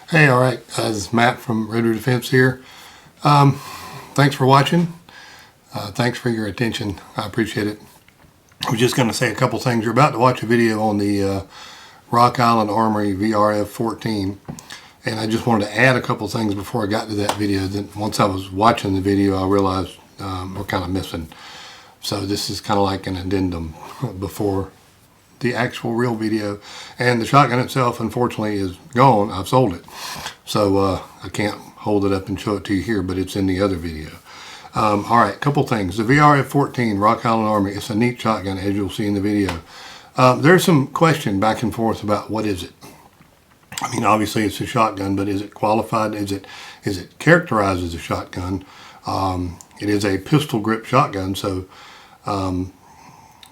Hey, all right, this is Matt from Red Root Defense here. Thanks for watching. Thanks for your attention. I appreciate it. I was just going to say a couple things. You're about to watch a video on the Rock Island Armory VRF14, and I just wanted to add a couple things before I got to that video. Then once I was watching the video, I realized we're kind of missing. So this is kind of like an addendum before the actual real video. And the shotgun itself, unfortunately, is gone. I've sold it, so I can't hold it up and show it to you here, but it's in the other video. All right, a couple things. The VRF14 Rock Island Armory, it's a neat shotgun, as you'll see in the video. There's some question back and forth about what is it. I mean, obviously it's a shotgun, but is it qualified? Is it characterized as a shotgun? It is a pistol grip shotgun, so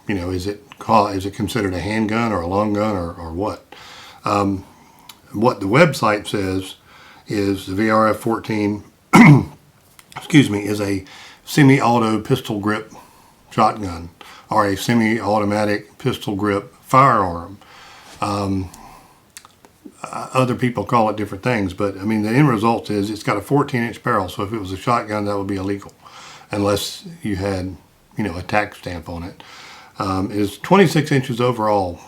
you know, is it considered a handgun or a long gun or what? What the website says is the VRF14 excuse me, is a semi-auto pistol grip shotgun or a semi-automatic pistol grip firearm. Other people call it different things, but I mean the end result is it's got a 14-inch barrel, so if it was a shotgun that would be illegal unless you had, you know, a tax stamp on it. It is 26 inches overall.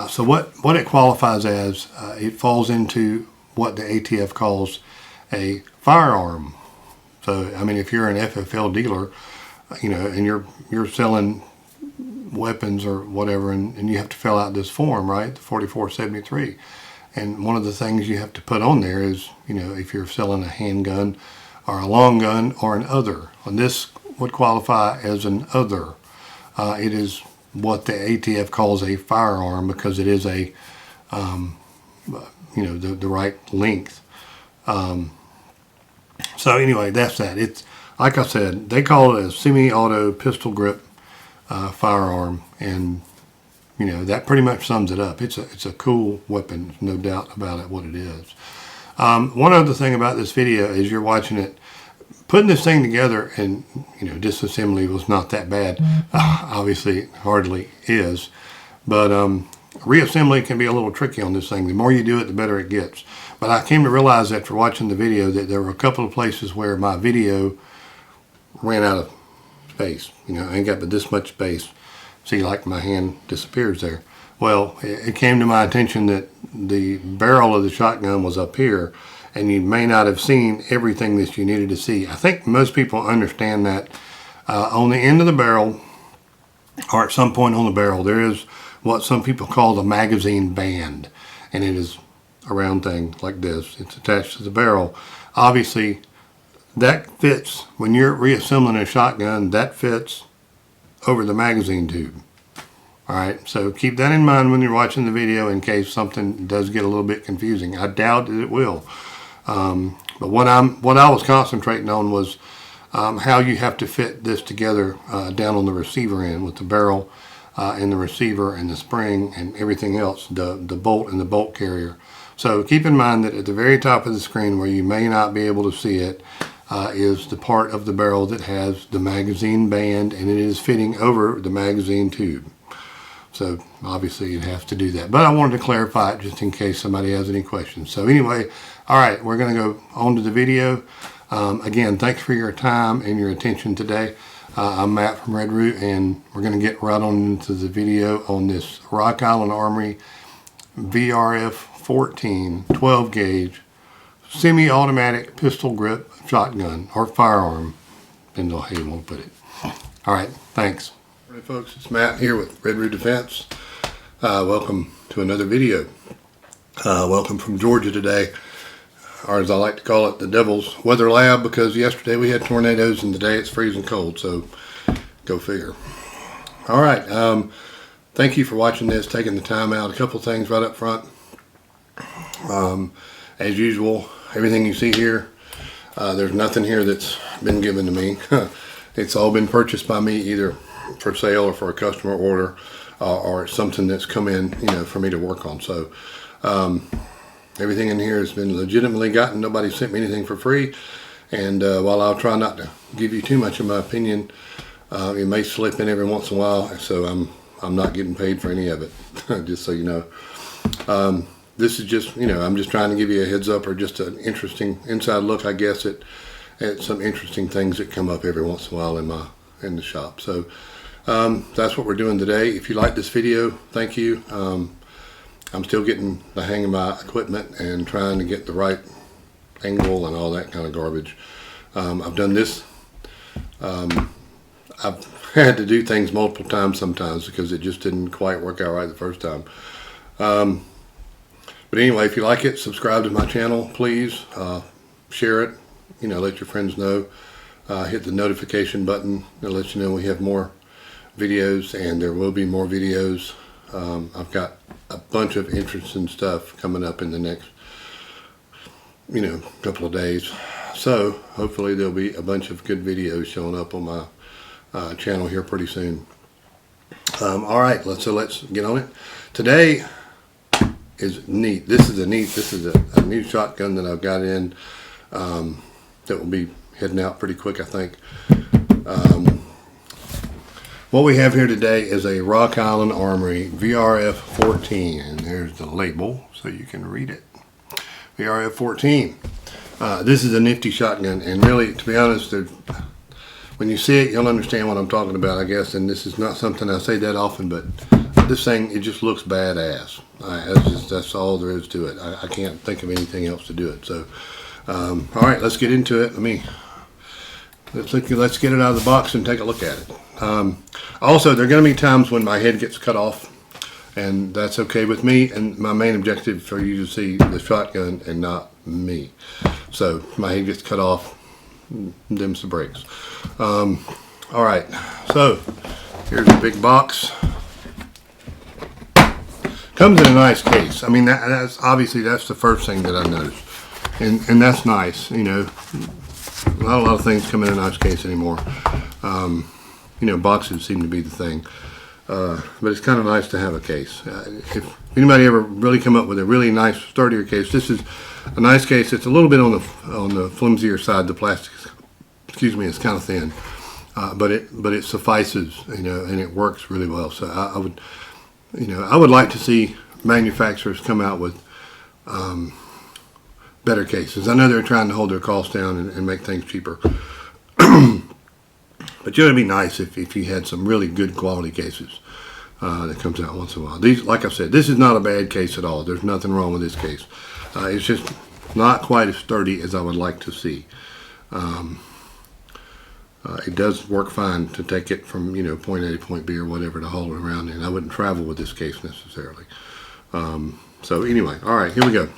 So what it qualifies as, it falls into what the ATF calls a firearm. So I mean, if you're an FFL dealer, you know, and you're selling weapons or whatever, and you have to fill out this form, right, the 4473. And one of the things you have to put on there is, you know, if you're selling a handgun or a long gun or an other. And this would qualify as an other. It is what the ATF calls a firearm because it is a, you know, the right length. So anyway, that's that. It's like I said, they call it a semi-auto pistol grip firearm, and you know that pretty much sums it up. It's a cool weapon, no doubt about it. What it is. One other thing about this video is you're watching it. Putting this thing together, and you know, disassembly was not that bad. Obviously, it hardly is, but reassembly can be a little tricky on this thing. The more you do it, the better it gets. But I came to realize after watching the video that there were a couple of places where my video ran out of space. You know, I ain't got but this much space. See, like my hand disappears there. Well, it came to my attention that the barrel of the shotgun was up here, and you may not have seen everything that you needed to see. I think most people understand that on the end of the barrel, or at some point on the barrel, there is what some people call the magazine band, and it is a round thing like this. It's attached to the barrel. Obviously, that fits, when you're reassembling a shotgun, that fits over the magazine tube. All right, so keep that in mind when you're watching the video in case something does get a little bit confusing. I doubt that it will. But what I was concentrating on was how you have to fit this together down on the receiver end with the barrel and the receiver and the spring and everything else, the bolt and the bolt carrier. So keep in mind that at the very top of the screen where you may not be able to see it is the part of the barrel that has the magazine band, and it is fitting over the magazine tube. So obviously it has to do that. But I wanted to clarify it just in case somebody has any questions. So anyway, all right, we're going to go on to the video. Again, thanks for your time and your attention today. I'm Matt from Red Root, and we're going to get right on into the video on this Rock Island Armory VRF14 12 gauge semi-automatic pistol grip shotgun or firearm, depends on how you want to put it. All right, thanks. All right, folks, it's Matt here with Red Root Defense. Welcome to another video. Welcome from Georgia today, or as I like to call it, the Devil's Weather Lab, because yesterday we had tornadoes and today it's freezing cold, so go figure. All right, thank you for watching this, taking the time out. A couple things right up front. As usual, everything you see here, there's nothing here that's been given to me. It's all been purchased by me, either for sale or for a customer order, or it's something that's come in, you know, for me to work on. So everything in here has been legitimately gotten. Nobody sent me anything for free, and while I'll try not to give you too much of my opinion, it may slip in every once in a while, so I'm not getting paid for any of it. Just so you know. this is just, I'm just trying to give you a heads up, or just an interesting inside look, I guess, at some interesting things that come up every once in a while in the shop. So that's what we're doing today. If you like this video, thank you. I'm still getting the hang of my equipment and trying to get the right angle and all that kind of garbage. I've done this. I've had to do things multiple times sometimes because it just didn't quite work out right the first time. But anyway, if you like it, subscribe to my channel, please. Share it. Let your friends know. Hit the notification button. It'll let you know we have more videos, and there will be more videos. I've got a bunch of interesting stuff coming up in the next, couple of days. So hopefully there'll be a bunch of good videos showing up on my channel here pretty soon. All right, let's get on it. Today is neat. This is a new shotgun that I've got in that will be heading out pretty quick, I think. What we have here today is a Rock Island Armory VRF14, and there's the label so you can read it. VRF14. This is a nifty shotgun, and really, to be honest, when you see it, you'll understand what I'm talking about, I guess. And this is not something I say that often, but this thing, it just looks badass. That's all there is to it. I can't think of anything else to do it. So, all right, let's get into it. Let's get it out of the box and take a look at it. Also, there are going to be times when my head gets cut off, and that's okay with me. And my main objective for you to see the shotgun and not me. So my head gets cut off, them's the breaks. All right, so here's a big box. Comes in a nice case. I mean, that's obviously the first thing that I noticed, and that's nice. Not a lot of things come in a nice case anymore. Boxes seem to be the thing, but it's kind of nice to have a case. If anybody ever really come up with a really nice, sturdier case, this is a nice case. It's a little bit on the flimsier side. The plastic, is kind of thin, but it suffices, and it works really well. So I would like to see manufacturers come out with better cases. I know they're trying to hold their costs down and make things cheaper. But it'd be nice if you had some really good quality cases that comes out once in a while. These, like I said, this is not a bad case at all. There's nothing wrong with this case. It's just not quite as sturdy as I would like to see. It does work fine to take it from point A to point B or whatever, to haul it around, and I wouldn't travel with this case necessarily. So anyway, all right, here we go.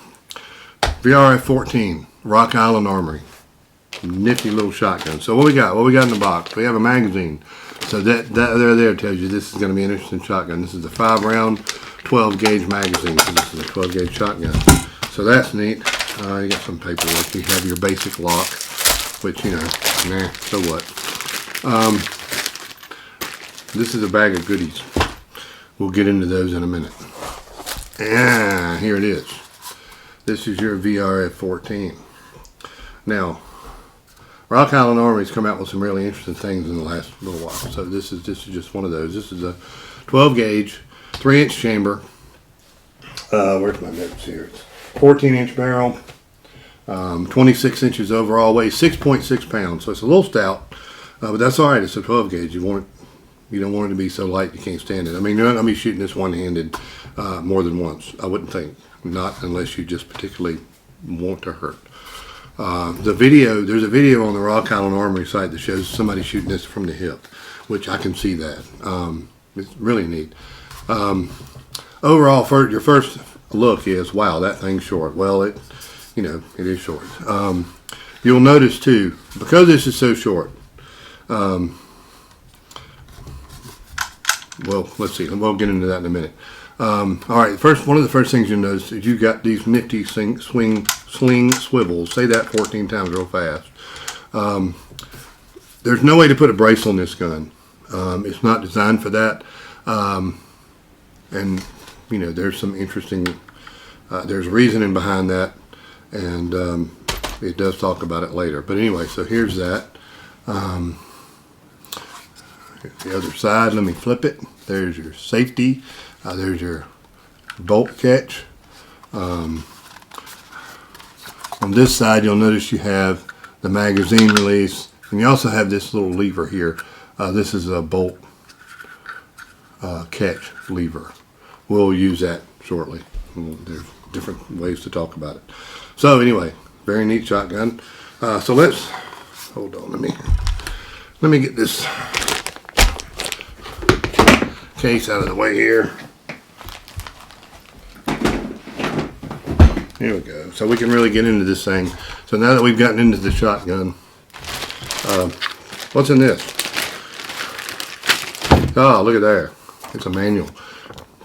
VRF14, Rock Island Armory. Nifty little shotgun. So what we got? What we got in the box? We have a magazine. So that there tells you this is going to be an interesting shotgun. This is a 5-round, 12-gauge magazine. So this is a 12-gauge shotgun. So that's neat. You got some paperwork. You have your basic lock, which so what? This is a bag of goodies. We'll get into those in a minute. And here it is. This is your VRF14. Now, Rock Island Armory's come out with some really interesting things in the last little while. So this is just one of those. This is a 12-gauge, 3-inch chamber. Where's my notes here? It's 14-inch barrel, 26 inches overall, weighs 6.6 pounds. So it's a little stout, but that's all right. It's a 12-gauge. You don't want it to be so light you can't stand it. I mean, you're not going to be shooting this one-handed more than once, I wouldn't think. Not unless you just particularly want to hurt. There's a video on the Rock Island Armory site that shows somebody shooting this from the hip, which I can see that. It's really neat. Overall, your first look is, wow, that thing's short. Well, it is short. You'll notice too, because this is so short. Well, let's see. We'll get into that in a minute. All right, one of the first things you'll notice is you've got these nifty sling swivels. Say that 14 times real fast. There's no way to put a brace on this gun. It's not designed for that. And there's some interesting, there's reasoning behind that, and it does talk about it later. But anyway, so here's that. The other side, let me flip it. There's your safety. There's your bolt catch. On this side, you'll notice you have the magazine release, and you also have this little lever here. This is a bolt catch lever. We'll use that shortly. There's different ways to talk about it. So anyway, very neat shotgun. So let's hold on. Let me get this case out of the way here. Here we go. So we can really get into this thing. So now that we've gotten into the shotgun, what's in this? Oh, look at there. It's a manual.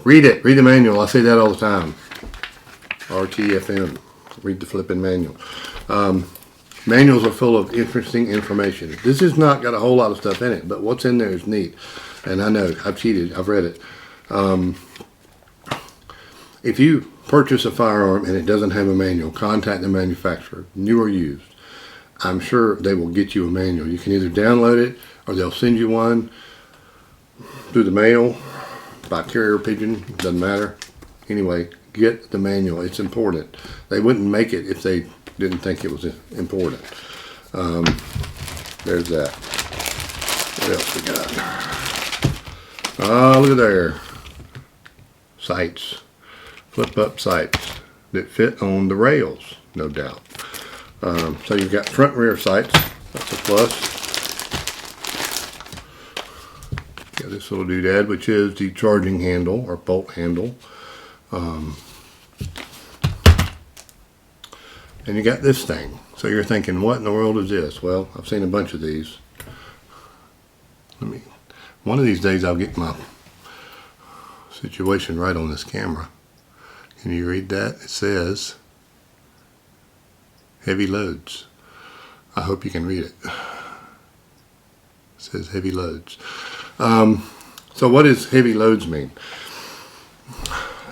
Read it. Read the manual. I say that all the time. RTFM. Read the flipping manual. Manuals are full of interesting information. This has not got a whole lot of stuff in it, but what's in there is neat. And I know, I've cheated. I've read it. If you purchase a firearm and it doesn't have a manual, contact the manufacturer, new or used. I'm sure they will get you a manual. You can either download it or they'll send you one through the mail, by carrier pigeon, doesn't matter. Anyway, get the manual. It's important. They wouldn't make it if they didn't think it was important. There's that. What else we got? Oh, look at there. Sights. Flip up sights that fit on the rails, no doubt. So you've got front and rear sights. That's a plus. Got this little doodad, which is the charging handle or bolt handle. And you got this thing. So you're thinking, what in the world is this? Well, I've seen a bunch of these. One of these days I'll get my situation right on this camera. Can you read that? It says heavy loads. I hope you can read it. It says heavy loads. So what does heavy loads mean?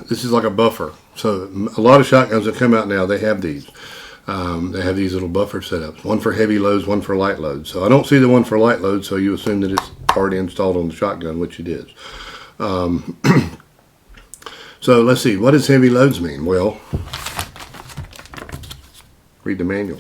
This is like a buffer. So a lot of shotguns that come out now, they have these. They have these little buffer setups. One for heavy loads, one for light loads. So I don't see the one for light loads, so you assume that it's already installed on the shotgun, which it is. So let's see, what does heavy loads mean? Well, read the manual.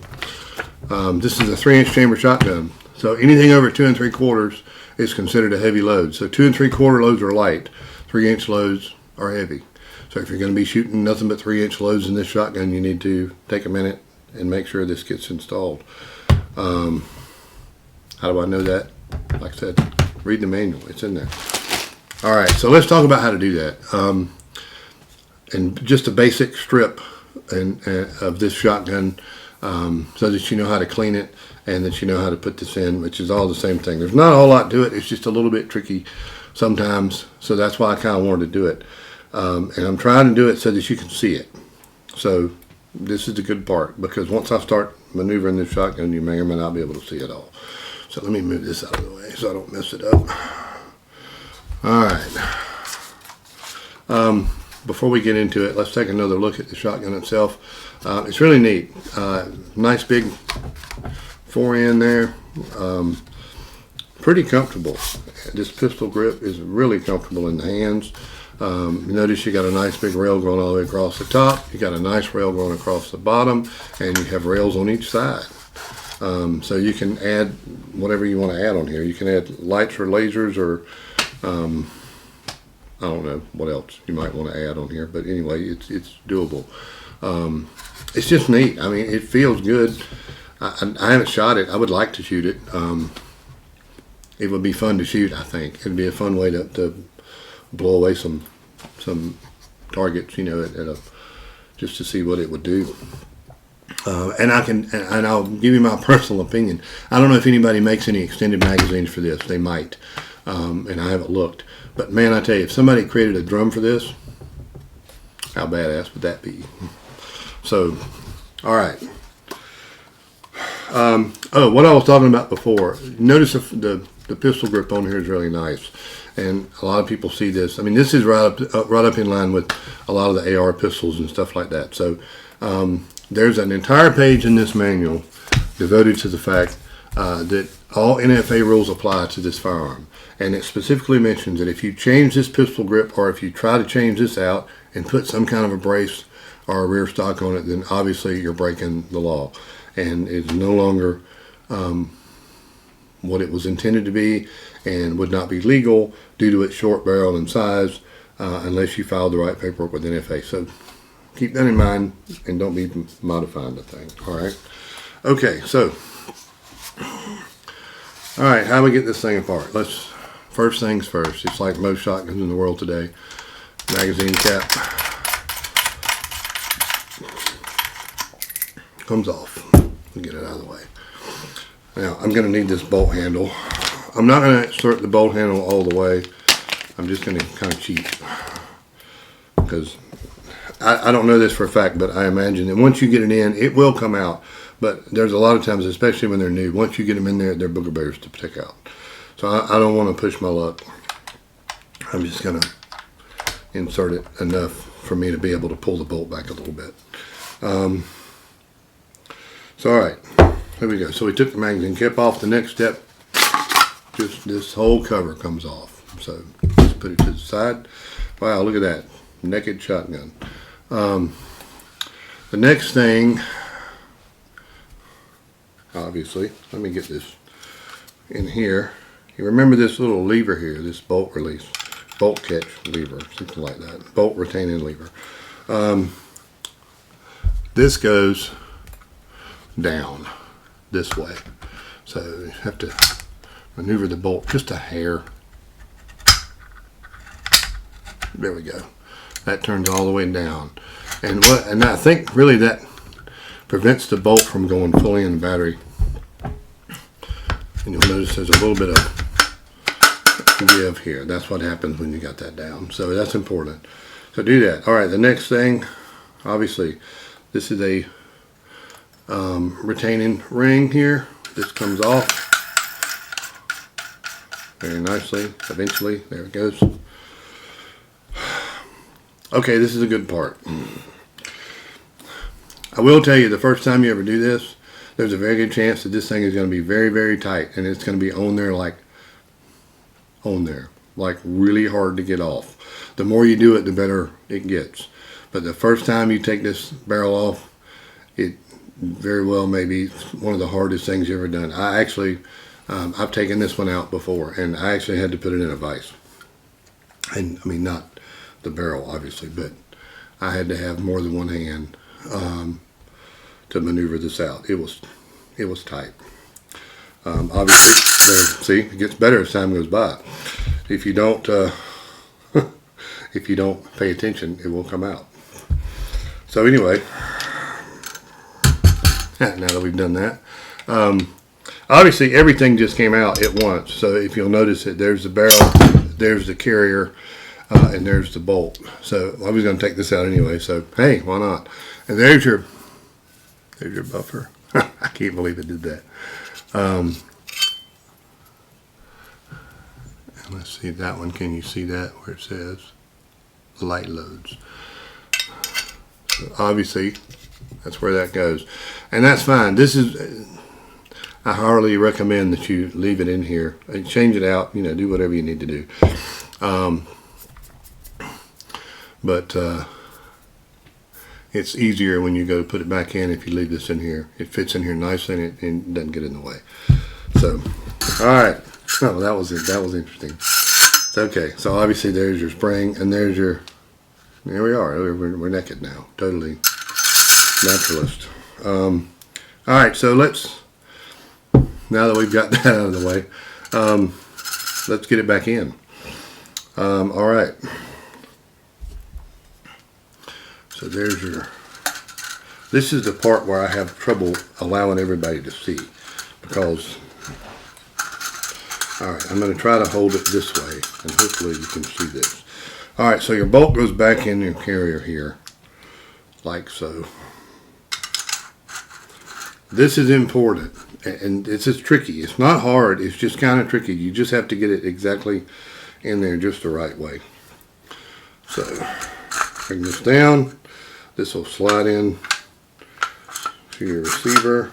This is a 3-inch chamber shotgun. So anything over 2 3/4 is considered a heavy load. So 2 3/4 loads are light, 3-inch loads are heavy. So if you're going to be shooting nothing but 3-inch loads in this shotgun, you need to take a minute and make sure this gets installed. How do I know that? Like I said, read the manual, it's in there. All right, so let's talk about how to do that. And just a basic strip of this shotgun so that you know how to clean it and that you know how to put this in, which is all the same thing. There's not a whole lot to it. It's just a little bit tricky sometimes, so that's why I kind of wanted to do it. And I'm trying to do it so that you can see it. So this is the good part, because once I start maneuvering this shotgun, you may or may not be able to see it all. So let me move this out of the way so I don't mess it up. All right. Before we get into it, let's take another look at the shotgun itself. It's really neat. Nice big fore-end there. Pretty comfortable. This pistol grip is really comfortable in the hands. Notice you got a nice big rail going all the way across the top. You got a nice rail going across the bottom, and you have rails on each side. So you can add whatever you want to add on here. You can add lights or lasers or I don't know what else you might want to add on here, but anyway, it's doable. It's just neat. I mean, it feels good. I haven't shot it. I would like to shoot it. It would be fun to shoot, I think. It'd be a fun way to blow away some targets, you know, just to see what it would do. And I'll give you my personal opinion. I don't know if anybody makes any extended magazines for this. They might, and I haven't looked. But man, I tell you, if somebody created a drum for this, how badass would that be? So, all right. Oh, what I was talking about before. Notice the pistol grip on here is really nice, and a lot of people see this. I mean, this is right up in line with a lot of the AR pistols and stuff like that. So, there's an entire page in this manual devoted to the fact that all NFA rules apply to this firearm. And it specifically mentions that if you change this pistol grip, or if you try to change this out and put some kind of a brace or a rear stock on it, then obviously you're breaking the law, and it's no longer what it was intended to be, and would not be legal due to its short barrel and size, unless you filed the right paperwork with NFA. So keep that in mind, and don't be modifying the thing. All right. Okay. So, all right. How do we get this thing apart? First things first. It's like most shotguns in the world today. Magazine cap comes off. Get it out of the way. Now I'm going to need this bolt handle. I'm not going to insert the bolt handle all the way. I'm just going to kind of cheat, because I don't know this for a fact, but I imagine that once you get it in, it will come out. But there's a lot of times, especially when they're new, once you get them in there, they're booger bears to pick out. So I don't want to push my luck. I'm just going to insert it enough for me to be able to pull the bolt back a little bit. So all right, here we go. So we took the magazine cap off. The next step, just this whole cover comes off. So just put it to the side. Wow, look at that, naked shotgun. The next thing, obviously, let me get this in here. You remember this little lever here, this bolt release, bolt catch lever, something like that, bolt retaining lever. This goes down this way, so you have to maneuver the bolt just a hair. There we go. That turns all the way down, and I think really that prevents the bolt from going fully in the battery. And you'll notice there's a little bit of give here. That's what happens when you got that down. So that's important. So do that. All right. The next thing, obviously, this is a retaining ring here. This comes off very nicely. Eventually, there it goes. Okay, this is a good part. I will tell you, the first time you ever do this, there's a very good chance that this thing is going to be very, very tight, and it's going to be on there like really hard to get off. The more you do it, the better it gets. But the first time you take this barrel off, it very well may be one of the hardest things you've ever done. I actually, I've taken this one out before, and I actually had to put it in a vise. And I mean, not the barrel obviously, but I had to have more than one hand to maneuver this out. It was tight. Obviously, see, it gets better as time goes by. If you don't if you don't pay attention, it will come out. So anyway, now that we've done that, obviously everything just came out at once. So if you'll notice it, there's the barrel, there's the carrier, and there's the bolt. So I was going to take this out anyway, so hey, why not? And there's your buffer. I can't believe it did that. And let's see that one. Can you see that where it says light loads? So obviously that's where that goes, and that's fine. This is, I highly recommend that you leave it in here and change it out. You know, do whatever you need to do. But it's easier when you go to put it back in if you leave this in here. It fits in here nicely, and it doesn't get in the way. So, all right. Oh, that was it. That was interesting. Okay, so obviously there's your spring, and there's your, there we are. We're naked now. Totally naturalist. All right, so let's, now that we've got that out of the way, let's get it back in. All right. So there's your, this is the part where I have trouble allowing everybody to see, because, all right, I'm going to try to hold it this way, and hopefully you can see this. All right, so your bolt goes back in your carrier here, like so. This is important, and it's just tricky. It's not hard, it's just kind of tricky. You just have to get it exactly in there just the right way. So, bring this down. This will slide in to your receiver.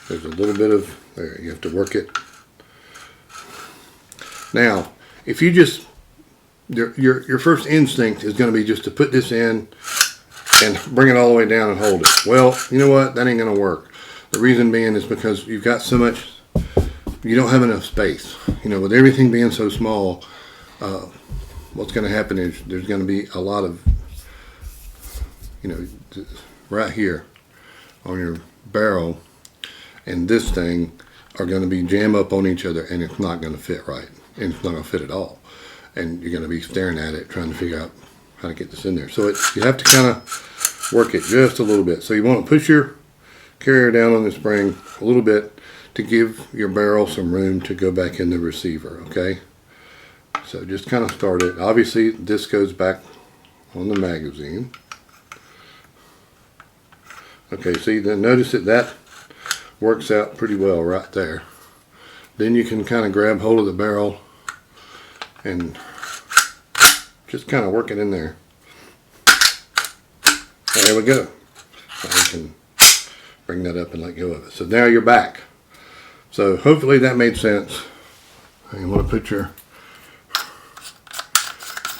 There's a little bit of, there, you have to work it. Now, if you just, your first instinct is going to be just to put this in and bring it all the way down and hold it. Well, you know what? That ain't gonna work. The reason being is because you've got so much, you don't have enough space. You know, with everything being so small, what's gonna happen is there's gonna be a lot of, you know, right here on your barrel and this thing are gonna be jam up on each other, and it's not gonna fit right. And it's not gonna fit at all. And you're gonna be staring at it, trying to figure out how to get this in there. So you have to kind of work it just a little bit. So you want to push your carrier down on the spring a little bit to give your barrel some room to go back in the receiver, okay? So just kind of start it. Obviously this goes back on the magazine. Okay, see, then notice that works out pretty well right there. Then you can kind of grab hold of the barrel and just kind of work it in there. There we go. I can bring that up and let go of it. So now you're back. So hopefully that made sense. You want to put your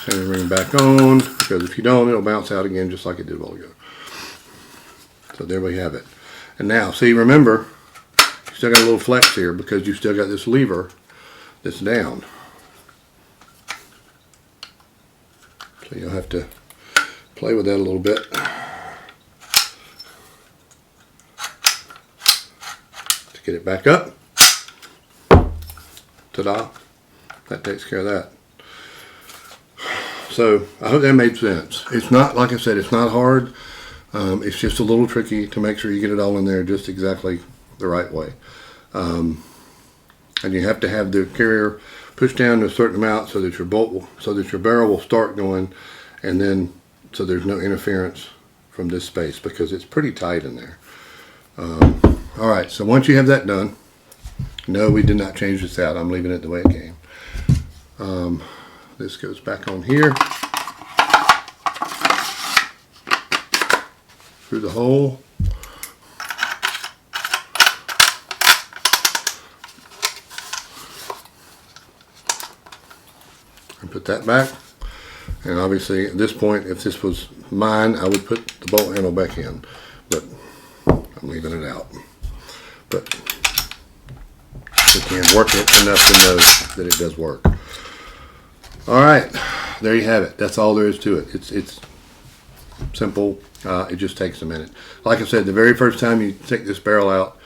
center ring back on, because if you don't, it'll bounce out again just like it did a while ago. So there we have it. And now, see, remember, you still got a little flex here because you still got this lever that's down. So you'll have to play with that a little bit to get it back up. Ta-da! That takes care of that. So I hope that made sense. It's not, like I said, it's not hard. It's just a little tricky to make sure you get it all in there just exactly the right way. And you have to have the carrier push down to a certain amount so that your barrel will start going, and then so there's no interference from this space, because it's pretty tight in there. All right, so once you have that done, no, we did not change this out. I'm leaving it the way it came. This goes back on here through the hole. And put that back. And obviously at this point, if this was mine, I would put the bolt handle back in, but I'm leaving it out. But we can work it enough to know that it does work. All right, there you have it. That's all there is to it. It's simple. It just takes a minute. Like I said, the very first time you take this barrel out,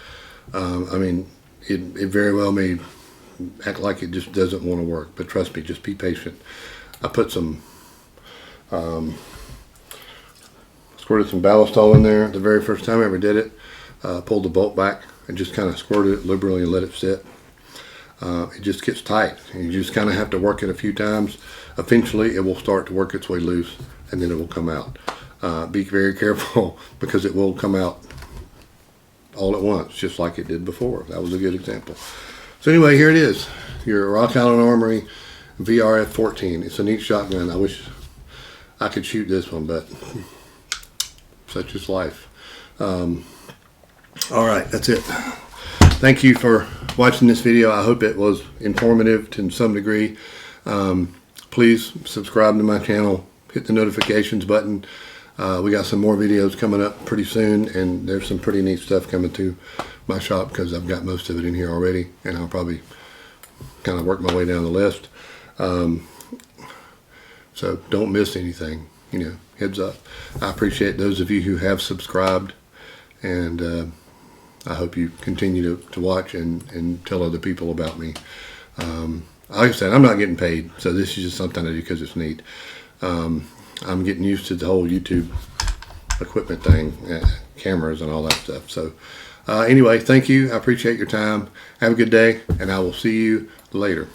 I mean, it very well may act like it just doesn't want to work, but trust me, just be patient. I put some squirted some ballistol in there the very first time I ever did it. Pulled the bolt back and just kind of squirted it liberally and let it sit. It just gets tight, and you just kind of have to work it a few times. Eventually it will start to work its way loose, and then it will come out. Be very careful, because it will come out all at once, just like it did before. That was a good example. So anyway, here it is, your Rock Island Armory VRF14. It's a neat shotgun. I wish I could shoot this one, but such is life. All right, that's it. Thank you for watching this video. I hope it was informative to some degree. Please subscribe to my channel. Hit the notifications button. We got some more videos coming up pretty soon, and there's some pretty neat stuff coming to my shop, because I've got most of it in here already, and I'll probably kind of work my way down the list. So don't miss anything, you know, heads up. I appreciate those of you who have subscribed, and I hope you continue to watch and tell other people about me. Like I said, I'm not getting paid, so this is just something I do because it's neat. I'm getting used to the whole YouTube equipment thing, cameras and all that stuff. So anyway, thank you. I appreciate your time. Have a good day, and I will see you later.